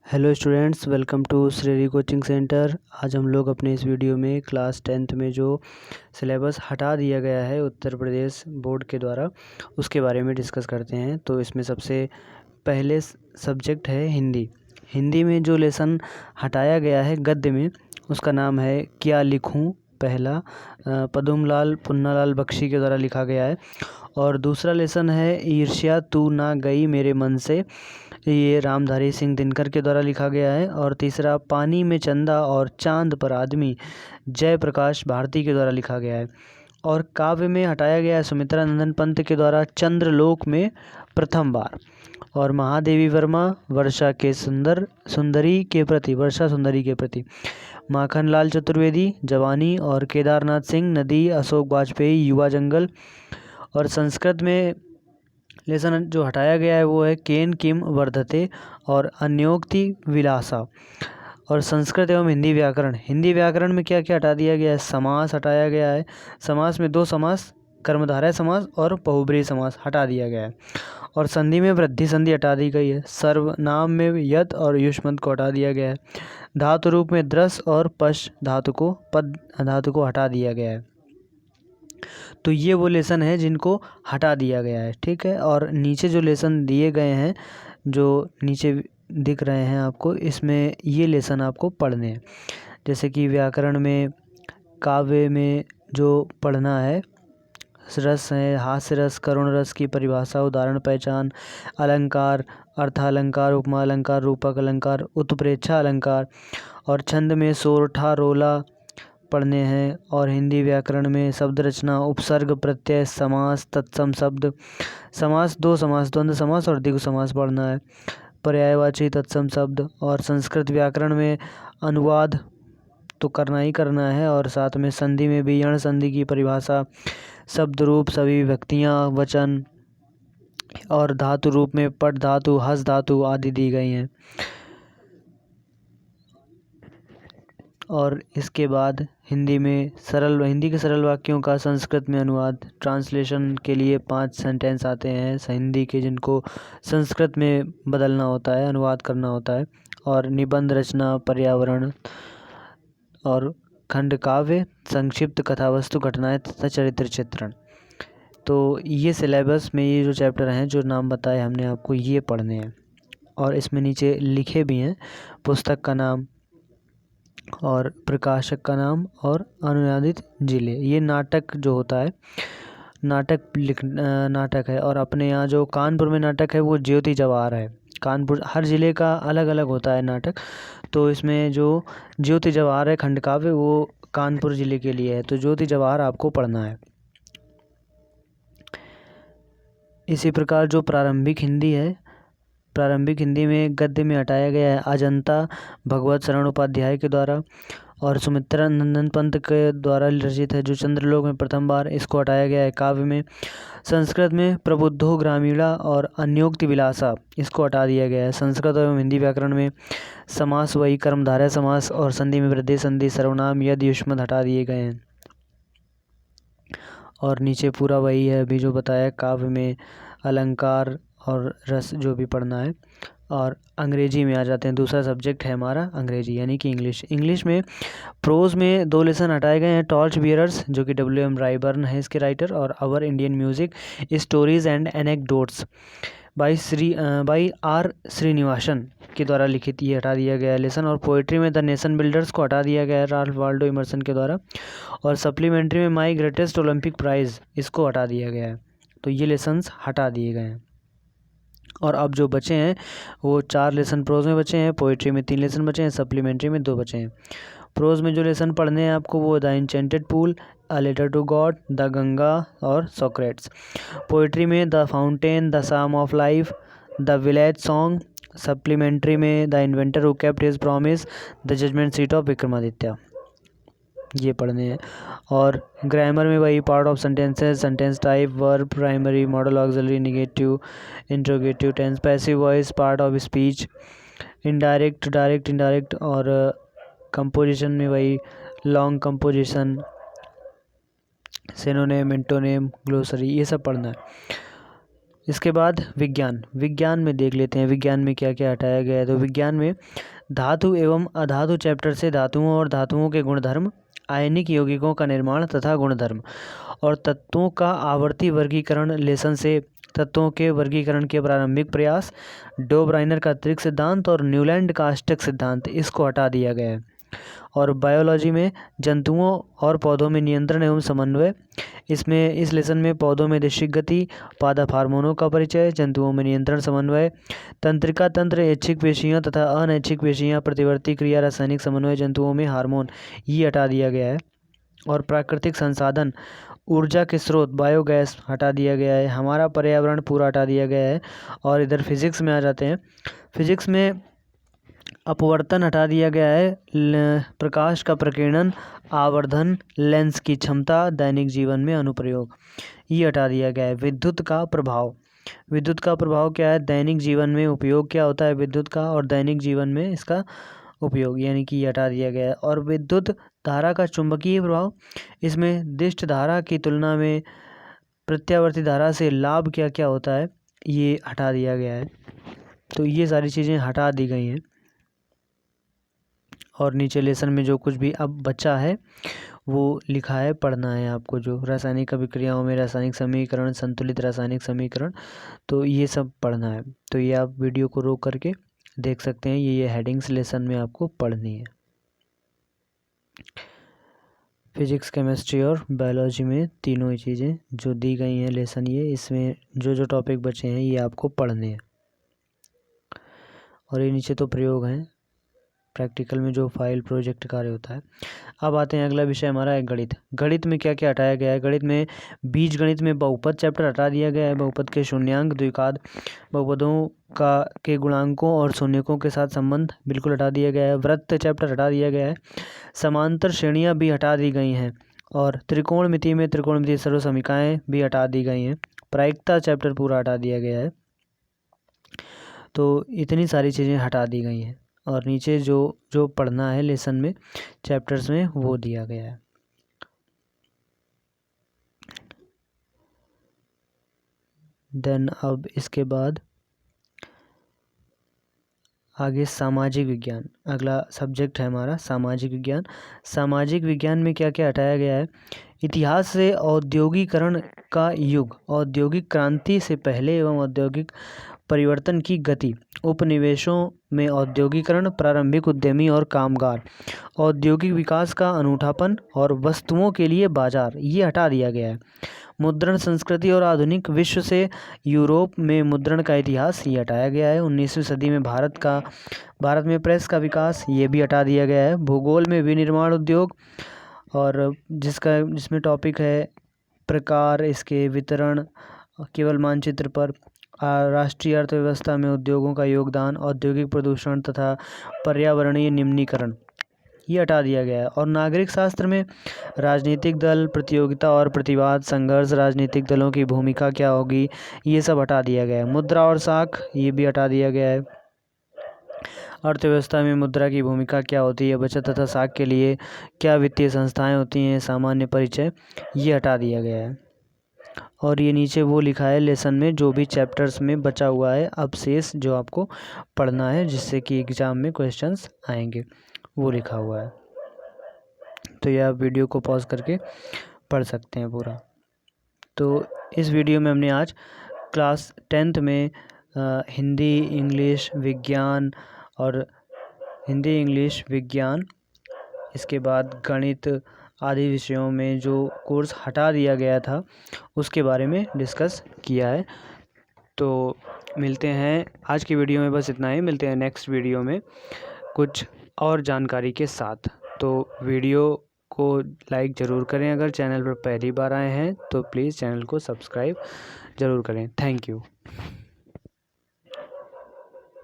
Hello students, welcome to Shreri coaching centre. आज हम लोग अपने इस वीडियो में क्लास 10th में जो सिलेबस हटा दिया गया है उत्तर प्रदेश बोर्ड के द्वारा उसके बारे में डिस्कस करते हैं। तो इसमें सबसे पहले सब्जेक्ट है हिंदी। हिंदी में जो लेसन हटाया गया है गद्य में, उसका नाम है क्या लिखूं। पहला पदुमलाल पुन्नालाल बख्शी के द्वारा लिखा गया है। और दूसरा लेसन है ईर्ष्या तू ना गई मेरे मन से, ये रामधारी सिंह दिनकर के द्वारा लिखा गया है। और तीसरा पानी में चंदा और चांद पर आदमी, जयप्रकाश भारती के द्वारा लिखा गया है। और काव्य में हटाया गया है सुमित्रा नंदन पंत के द्वारा चंद्रलोक में प्रथम बार। और महादेवी वर्मा वर्षा सुंदरी के प्रति, माखनलाल चतुर्वेदी जवानी, और केदारनाथ सिंह नदी, अशोक वाजपेयी युवा जंगल। और संस्कृत में लेसन जो हटाया गया है वो है केन किम वर्धते और अन्योक्ति विलासा। और संस्कृत एवं हिंदी व्याकरण में क्या क्या हटा दिया गया है? समास हटाया गया है। समास में दो समास, कर्मधारय समास और बहुब्रीहि समास हटा दिया गया है। और संधि में वृद्धि संधि हटा दी गई है। सर्वनाम में यत और युष्मत को हटा दिया गया है। धातु रूप में द्रस और पश धातु को पद धातु को हटा दिया गया है। तो ये वो लेसन है जिनको हटा दिया गया है, ठीक है। और नीचे जो लेसन दिए गए हैं, जो नीचे दिख रहे हैं आपको, इसमें ये लेसन आपको पढ़ने हैं। जैसे कि व्याकरण में, काव्य में जो पढ़ना है, रस है हास्य रस, करुण रस की परिभाषा, उदाहरण पहचान, अलंकार, अर्थालंकार, उपमा अलंकार, रूपक अलंकार, उत्प्रेक्षा अलंकार। और छंद में सोरठा रोला पढ़ने हैं। और हिंदी व्याकरण में शब्द रचना, उपसर्ग, प्रत्यय, समास, तत्सम शब्द, समास, दो समास, द्वंद्व समास और द्विगु समास पढ़ना है, पर्यायवाची तत्सम शब्द। और संस्कृत व्याकरण में अनुवाद तो करना ही करना है। और साथ में संधि में भी यण संधि की परिभाषा, शब्द रूप, सभी विभक्तियाँ, वचन, और धातु रूप में पट धातु, हस धातु आदि दी गई हैं। और इसके बाद हिंदी के सरल वाक्यों का संस्कृत में अनुवाद, ट्रांसलेशन के लिए 5 सेंटेंस आते हैं हिंदी के, जिनको संस्कृत में बदलना होता है, अनुवाद करना होता है। और निबंध रचना, पर्यावरण और खंड काव्य, संक्षिप्त कथावस्तु, घटनाएं तथा चरित्र चित्रण। तो ये सिलेबस में ये जो चैप्टर हैं, जो नाम बताए हमने आपको, ये पढ़ने हैं। और इसमें नीचे लिखे भी हैं पुस्तक का नाम और प्रकाशक का नाम और अनुवादित जिले। ये नाटक जो होता है, नाटक है। और अपने यहाँ जो कानपुर में नाटक है वो ज्योति जवाहर है। कानपुर, हर ज़िले का अलग अलग होता है नाटक। तो इसमें जो ज्योति जवाहर है खंड काव्य, वो कानपुर ज़िले के लिए है। तो ज्योति जवाहर आपको पढ़ना है। इसी प्रकार जो प्रारंभिक हिंदी है, प्रारंभिक हिंदी में गद्य में हटाया गया है अजंता भगवत शरण उपाध्याय के द्वारा। और सुमित्रा नंदन पंत के द्वारा रचित है जो चंद्रलोक में प्रथम बार, इसको हटाया गया है काव्य में। संस्कृत में प्रबुद्धो ग्रामीणा और अन्योक्ति विलासा, इसको हटा दिया गया है। संस्कृत एवं हिंदी व्याकरण में समास वही कर्मधारय समास और संधि में वृद्धि संधि, सर्वनाम यद युष्मत हटा दिए गए हैं। और नीचे पूरा वही है अभी जो बताया, काव्य में अलंकार और रस जो भी पढ़ना है। और अंग्रेजी में आ जाते हैं। दूसरा सब्जेक्ट है हमारा अंग्रेजी, यानी कि इंग्लिश में प्रोज में 2 लेसन हटाए गए हैं। टॉर्च बियरर्स, जो कि W.M. रायबर्न है इसके राइटर, और our Indian music, stories and anecdotes by R. Srinivasan के द्वारा लिखित, ये हटा दिया गया है लेसन। और पोइट्री में द नेशन बिल्डर्स को हटा दिया गया है राल्फ वाल्डो इमर्सन के द्वारा। और सप्लीमेंट्री में माई ग्रेटेस्ट ओलंपिक प्राइज़, इसको हटा दिया गया है। तो ये लेसन्स हटा दिए गए हैं। और अब जो बचे हैं वो 4 लेसन प्रोज में बचे हैं, पोइट्री में 3 लेसन बचे हैं, सप्लीमेंट्री में 2 बचे हैं। प्रोज में जो लेसन पढ़ने हैं आपको वो the enchanted pool, a letter to God, the Ganga और सोक्रेट्स। पोइट्री में the fountain, the psalm of life, the village song. Supplementary में the inventor who kept his promise, the judgement seat of Vikramaditya, ये पढ़ने हैं। और ग्रामर में वही part of sentences, sentence type, verb, primary, modal, auxiliary, negative, interrogative tense, passive voice, part of speech, indirect, direct, indirect. और composition में वही long composition, synonym, antonym, glossary, ये सब पढ़ना है। इसके बाद विज्ञान में देख लेते हैं विज्ञान में क्या क्या हटाया गया है। तो विज्ञान में धातु एवं अधातु चैप्टर से धातुओं और धातुओं के गुणधर्म, आयनिक यौगिकों का निर्माण तथा गुणधर्म और तत्वों का आवर्ती वर्गीकरण लेसन से तत्वों के वर्गीकरण के प्रारंभिक प्रयास, डोब्राइनर का त्रिक सिद्धांत और न्यूलैंड का अष्टक सिद्धांत, इसको हटा दिया गया है। और बायोलॉजी में जंतुओं और पौधों में नियंत्रण एवं समन्वय, इसमें इस लेसन में पौधों में दैशिक गति, पादप हार्मोनों का परिचय, जंतुओं में नियंत्रण समन्वय, तंत्रिका तंत्र, ऐच्छिक पेशियां तथा अनैच्छिक पेशियां, प्रतिवर्ती क्रिया, रासायनिक समन्वय, जंतुओं में हार्मोन, ये हटा दिया गया है। और प्राकृतिक संसाधन, ऊर्जा के स्रोत, बायोगैस हटा दिया गया है। हमारा पर्यावरण पूरा हटा दिया गया है। और इधर फिजिक्स में आ जाते हैं। फिजिक्स में अपवर्तन हटा दिया गया है, प्रकाश का प्रकीर्णन, आवर्धन, लेंस की क्षमता, दैनिक जीवन में अनुप्रयोग, ये हटा दिया गया है। विद्युत का प्रभाव क्या है, दैनिक जीवन में उपयोग क्या होता है विद्युत का, और दैनिक जीवन में इसका उपयोग, यानी कि ये हटा दिया गया है। और विद्युत धारा का चुंबकीय प्रभाव, इसमें दिष्ट धारा की तुलना में प्रत्यावर्ती धारा से लाभ क्या क्या होता है, ये हटा दिया गया है। तो ये सारी चीज़ें हटा दी गई हैं। और नीचे लेसन में जो कुछ भी अब बचा है वो लिखा है, पढ़ना है आपको, जो रासायनिक अभिक्रियाओं में रासायनिक समीकरण, संतुलित रासायनिक समीकरण, तो ये सब पढ़ना है। तो ये आप वीडियो को रोक करके देख सकते हैं। ये हेडिंग्स लेसन में आपको पढ़नी है। फिजिक्स, केमिस्ट्री और बायोलॉजी में तीनों ही चीज़ें जो दी गई हैं लेसन, ये इसमें जो जो टॉपिक बचे हैं ये आपको पढ़ने हैं। और ये नीचे तो प्रयोग हैं, प्रैक्टिकल में जो फाइल प्रोजेक्ट कार्य होता है। अब आते हैं, अगला विषय हमारा है गणित। गणित में क्या क्या हटाया गया है। गणित में बीज गणित में बहुपद चैप्टर हटा दिया गया है। बहुपद के शून्यांक, द्विघात, बहुपदों के गुणांकों और शून्यकों के साथ संबंध बिल्कुल हटा दिया गया है। वृत्त चैप्टर हटा दिया गया है। समांतर श्रेणियाँ भी हटा दी गई हैं। और त्रिकोणमिति में त्रिकोणमितीय सर्वसमीकाएँ भी हटा दी गई हैं। प्रायिकता चैप्टर पूरा हटा दिया गया है। तो इतनी सारी चीज़ें हटा दी गई हैं। और नीचे जो जो पढ़ना है लेसन में, चैप्टर्स में, वो दिया गया है। देन अब इसके बाद आगे सामाजिक विज्ञान, अगला सब्जेक्ट है हमारा सामाजिक विज्ञान। सामाजिक विज्ञान में क्या क्या हटाया गया है। इतिहास से औद्योगिकरण का युग, औद्योगिक क्रांति से पहले एवं औद्योगिक परिवर्तन की गति, उपनिवेशों में औद्योगिकरण, प्रारंभिक उद्यमी और कामगार, औद्योगिक विकास का अनूठापन और वस्तुओं के लिए बाजार, ये हटा दिया गया है। मुद्रण संस्कृति और आधुनिक विश्व से यूरोप में मुद्रण का इतिहास, ये हटाया गया है। 19वीं सदी में भारत में प्रेस का विकास, ये भी हटा दिया गया है। भूगोल में विनिर्माण उद्योग, और जिसमें टॉपिक है प्रकार, इसके वितरण केवल मानचित्र पर, राष्ट्रीय अर्थव्यवस्था में उद्योगों का योगदान, औद्योगिक प्रदूषण तथा पर्यावरणीय निम्नीकरण, ये हटा दिया गया है। और नागरिक शास्त्र में राजनीतिक दल, प्रतियोगिता और प्रतिवाद, संघर्ष, राजनीतिक दलों की भूमिका क्या होगी, ये सब हटा दिया गया है। मुद्रा और साख, ये भी हटा दिया गया है। अर्थव्यवस्था में मुद्रा की भूमिका क्या होती है, बचत तथा साख के लिए क्या वित्तीय संस्थाएं होती हैं, सामान्य परिचय, ये हटा दिया गया है। और ये नीचे वो लिखा है लेसन में जो भी चैप्टर्स में बचा हुआ है अब शेष, जो आपको पढ़ना है जिससे कि एग्ज़ाम में क्वेश्चंस आएंगे, वो लिखा हुआ है। तो ये आप वीडियो को पॉज करके पढ़ सकते हैं पूरा। तो इस वीडियो में हमने आज क्लास 10th में हिंदी, इंग्लिश, विज्ञान और इसके बाद गणित आदि विषयों में जो कोर्स हटा दिया गया था उसके बारे में डिस्कस किया है। तो मिलते हैं, आज की वीडियो में बस इतना ही। मिलते हैं नेक्स्ट वीडियो में कुछ और जानकारी के साथ। तो वीडियो को लाइक ज़रूर करें, अगर चैनल पर पहली बार आए हैं तो प्लीज़ चैनल को सब्सक्राइब ज़रूर करें। Thank you.